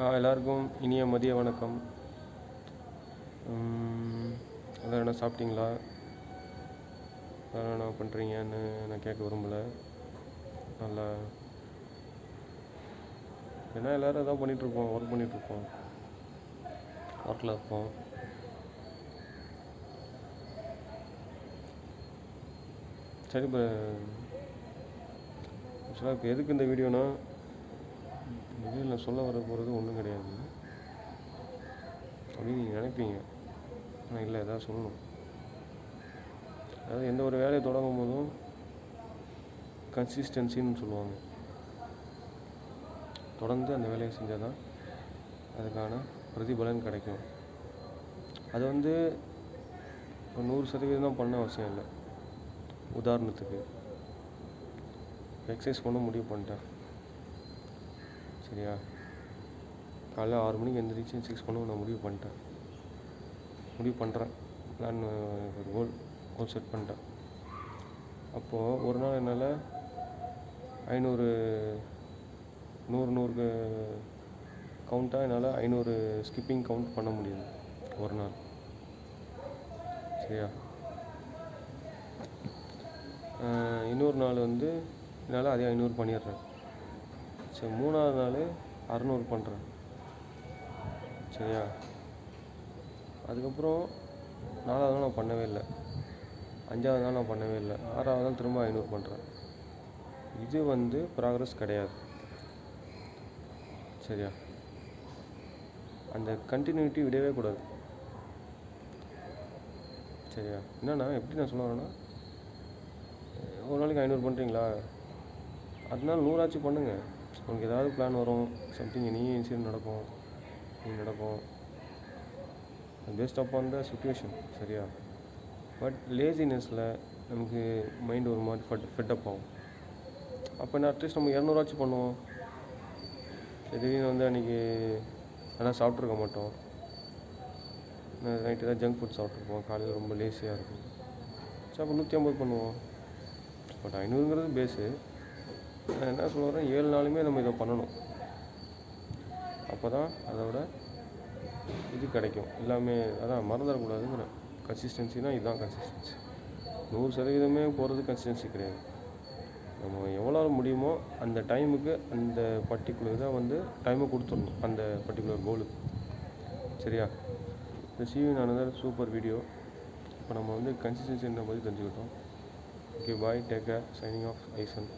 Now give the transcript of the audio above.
எல்லாருக்கும் இனிய மதிய வணக்கம். எல்லோரும் என்ன சாப்பிட்டீங்களா? எல்லோரும் என்ன பண்ணுறீங்கன்னு நான் கேட்க விரும்பலை. நல்லா ஏன்னா எல்லோரும் எதாவது பண்ணிகிட்ருப்போம், ஒர்க் பண்ணிகிட்ருப்போம், ஒர்க்கில் இருப்போம். சரி, இப்போ ஆக்சுவலாக இப்போ எதுக்கு இந்த வீடியோனா, நான் சொல்ல வர போகிறது ஒன்றும் கிடையாது அப்படின்னு நீங்கள் நினைப்பீங்க. ஆனால் இல்லை, எதாவது சொல்லணும். அதாவது எந்த ஒரு வேலையை தொடங்கும் போதும் கன்சிஸ்டன்சின்னு சொல்லுவாங்க. தொடர்ந்து அந்த வேலையை செஞ்சால் தான் அதுக்கான பிரதிபலன் கிடைக்கும். அது வந்து இப்போ 100% தான் பண்ண அவசியம் இல்லை. உதாரணத்துக்கு எக்ஸசைஸ் பண்ண முடிவு பண்ணிட்டேன், சரியா? காலைல 6 மணிக்கு எழுந்திரிச்சு எக்ஸசைஸ் பண்ண நான் முடிவு பண்ணுறேன். நான் ஒரு கோல் செட் பண்ணிட்டேன். அப்போது ஒரு நாள் என்னால் 500 100 கவுண்ட்டாக என்னால் 500 ஸ்கிப்பிங் கவுண்ட் பண்ண முடியுது ஒரு நாள், சரியா? இன்னொரு நாள் வந்து என்னால் அதே 500 பண்ணிடுறேன். சரி, 3ஆவது நாள் 600 பண்ணுறேன், சரியா? அதுக்கப்புறம் 4ஆவது நாள் நான் பண்ணவே இல்லை, 5ஆவது நாள் நான் பண்ணவே இல்லை, 6ஆவது நாள் திரும்ப 500 பண்ணுறேன். இது வந்து ப்ராக்ரஸ் கிடையாது, சரியா? அந்த கண்டினியூட்டி விடவே கூடாது, சரியா? என்னன்னா எப்படி நான் சொல்ல வரேன்னா, ஒரு நாளைக்கு 500 பண்ணுறீங்களா, அதனால 100 பண்ணுங்கள். உனக்கு ஏதாவது பிளான் வரும், சம்திங் எனி இன்சிடென்ட் நடக்கும் பேஸ்ட் அப்பான் த சுச்சுவேஷன், சரியா? பட் லேசினஸில் நமக்கு மைண்ட் ஒரு மாதிரி ஃபெட்டப் ஆகும். அப்போ என்ன, அட்லீஸ்ட் நம்ம 200 பண்ணுவோம். திடீர்னு வந்து அன்றைக்கி நல்லா சாப்பிட்ருக்க மாட்டோம், நைட்டு தான் ஜங்க் ஃபுட் சாப்பிட்ருப்போம், காலையில் ரொம்ப லேசியாக இருக்கும். சரி, அப்போ 150 பண்ணுவோம். பட் 500ங்கிறது பேஸு. நான் என்ன சொல்ல வரேன், 7 நாளுமே நம்ம இதை பண்ணணும். அப்போ தான் அதோட இது கிடைக்கும் எல்லாமே. அதான் மறந்துடக்கூடாதுங்கிறேன். கன்சிஸ்டன்சினா இதுதான் கன்சிஸ்டன்சி. 100% போகிறது கன்சிஸ்டன்சி கிடையாது. நம்ம எவ்வளோ முடியுமோ அந்த டைமுக்கு அந்த பர்டிகுலர் இதை வந்து டைமை கொடுத்துடணும் அந்த பர்டிகுலர் கோலுக்கு, சரியா? இந்த சீவின் another சூப்பர் வீடியோ. இப்போ நம்ம வந்து கன்சிஸ்டன்சின்ற பற்றி தெரிஞ்சுக்கிட்டோம். ஓகே, பாய், டேக் கேர், சைனிங் ஆஃப் ஐசன்.